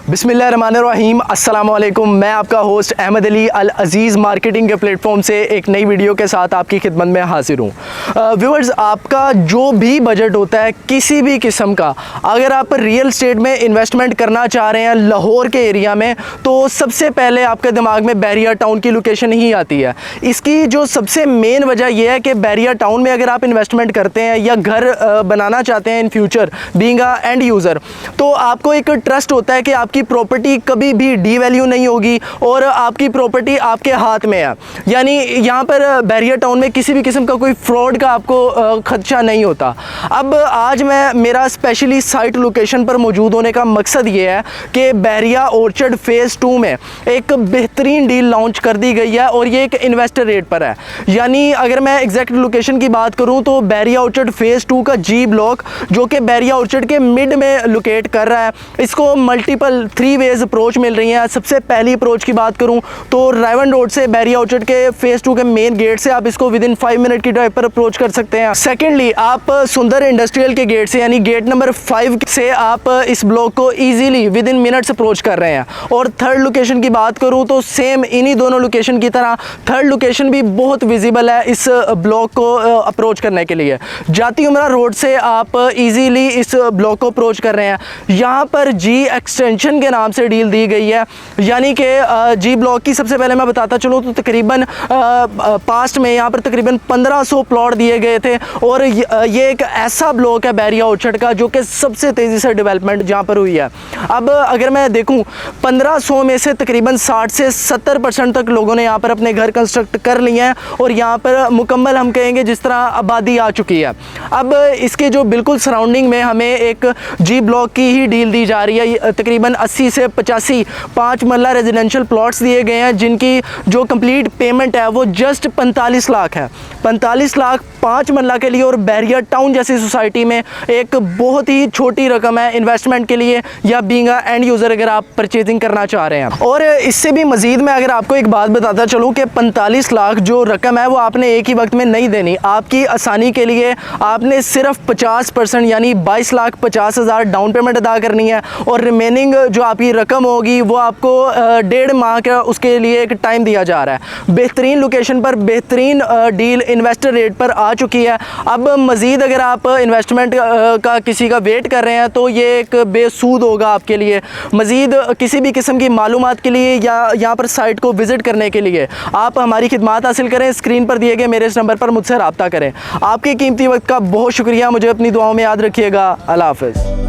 बिस्मिल्लाहिर्रहमानिर्रहीम, अस्सलाम वालेकुम। मैं आपका होस्ट अहमद अली अल अज़ीज़ मार्केटिंग के प्लेटफॉर्म से एक नई वीडियो के साथ आपकी खिदमत में हाजिर हूँ। व्यूअर्स, आपका जो भी बजट होता है किसी भी किस्म का, अगर आप रियल एस्टेट में इन्वेस्टमेंट करना चाह रहे हैं लाहौर के एरिया में, तो सबसे पहले आपके दिमाग में बैरिया टाउन की लोकेशन ही आती है। इसकी जो सबसे मेन वजह यह है कि बैरिया टाउन में अगर आप इन्वेस्टमेंट करते हैं या घर बनाना चाहते हैं in future being a end user, तो आपको एक ट्रस्ट होता है कि आपकी प्रॉपर्टी कभी भी डीवैल्यू नहीं होगी और आपकी प्रॉपर्टी आपके हाथ में है। यानी यहाँ पर बैरिया टाउन में किसी भी किस्म का कोई फ्रॉड का आपको खदशा नहीं होता। अब आज मैं मेरा स्पेशली साइट लोकेशन पर मौजूद होने का मकसद ये है कि बैरिया ऑर्चर्ड फेज़ 2 में एक बेहतरीन डील लॉन्च कर दी गई है और ये एक इन्वेस्टर रेट पर है। यानी अगर मैं एग्जैक्ट लोकेशन की बात करूँ तो बैरिया ऑर्चर्ड फेज़ 2 का जी ब्लॉक, जो कि बैरिया ऑर्चर्ड के मिड में लोकेट कर रहा है, इसको मल्टीपल 3 वेज अप्रोच मिल रही हैं। सबसे पहली अप्रोच की बात करूं तो रायवन रोड से बैरिया ऑर्चर्ड के फेज़ 2 के मेन गेट से आप इसको विदिन 5 मिनट की ड्राइव पर अप्रोच कर सकते हैं। सेकेंडली, आप सुंदर इंडस्ट्रियल के गेट से यानी गेट नंबर 5 से आप इस ब्लॉक को ईजिली विदिन मिनट्स अप्रोच कर रहे हैं। और थर्ड लोकेशन की बात करूँ तो सेम इन्हीं दोनों लोकेशन की तरह थर्ड लोकेशन भी बहुत विजिबल है इस ब्लॉक को अप्रोच करने के लिए। जाती उमरा रोड से आप ईजीली इस ब्लॉक को अप्रोच कर रहे हैं। यहाँ पर जी एक्सटेंशन के नाम से डील दी गई है। यानी कि जी ब्लॉक की सबसे पहले मैं बताता चलूँ तो तकरीबन पास्ट में यहाँ पर तकरीबन 1500 प्लॉट दिए गए थे और ये एक ऐसा ब्लॉक है बैरिया ऑर्चर्ड का जो कि सबसे तेज़ी से डेवलपमेंट जहाँ पर हुई है। अब अगर मैं देखूँ 1500 में से तकरीबन 60 से 70% तक लोगों ने यहाँ पर अपने घर कंस्ट्रक्ट कर लिए हैं और यहाँ पर मुकम्मल हम कहेंगे जिस तरह आबादी आ चुकी है। अब इसके जो बिल्कुल सराउंडिंग में हमें एक जी ब्लॉक की ही डील दी जा रही है। तकरीबन 80 से 85 5 मरला रेजिडेंशियल प्लॉट्स दिए गए हैं जिनकी जो कंप्लीट पेमेंट है वो जस्ट 45 लाख है। 45 लाख 5 मरला के लिए और बैरिया टाउन जैसी सोसाइटी में एक बहुत ही छोटी रकम है इन्वेस्टमेंट के लिए या बीइंग अ एंड यूज़र अगर आप परचेजिंग करना चाह रहे हैं। और इससे भी मज़ीद मैं अगर आपको एक बात बताता चलूँ कि 45 लाख जो रकम है वो आपने एक ही वक्त में नहीं देनी। आपकी आसानी के लिए आपने सिर्फ 50% यानी 22,50,000 डाउन पेमेंट अदा करनी है और रिमेनिंग जो आपकी रकम होगी वो आपको 1.5 माह का उसके लिए एक टाइम दिया जा रहा है। बेहतरीन लोकेशन पर बेहतरीन डील इन्वेस्टर रेट पर आ चुकी है। अब मज़ीद अगर आप इन्वेस्टमेंट का किसी का वेट कर रहे हैं तो ये एक बेसूद होगा आपके लिए। मज़ीद किसी भी किस्म की मालूमात के लिए या यहाँ पर साइट को विज़िट करने के लिए आप हमारी खिदमत हासिल करें। स्क्रीन पर दिए गए मेरे इस नंबर पर मुझसे रब्ता करें। आपके कीमती वक्त का बहुत शुक्रिया। मुझे अपनी दुआओं में याद रखिएगा। अल्लाह हाफ़िज़।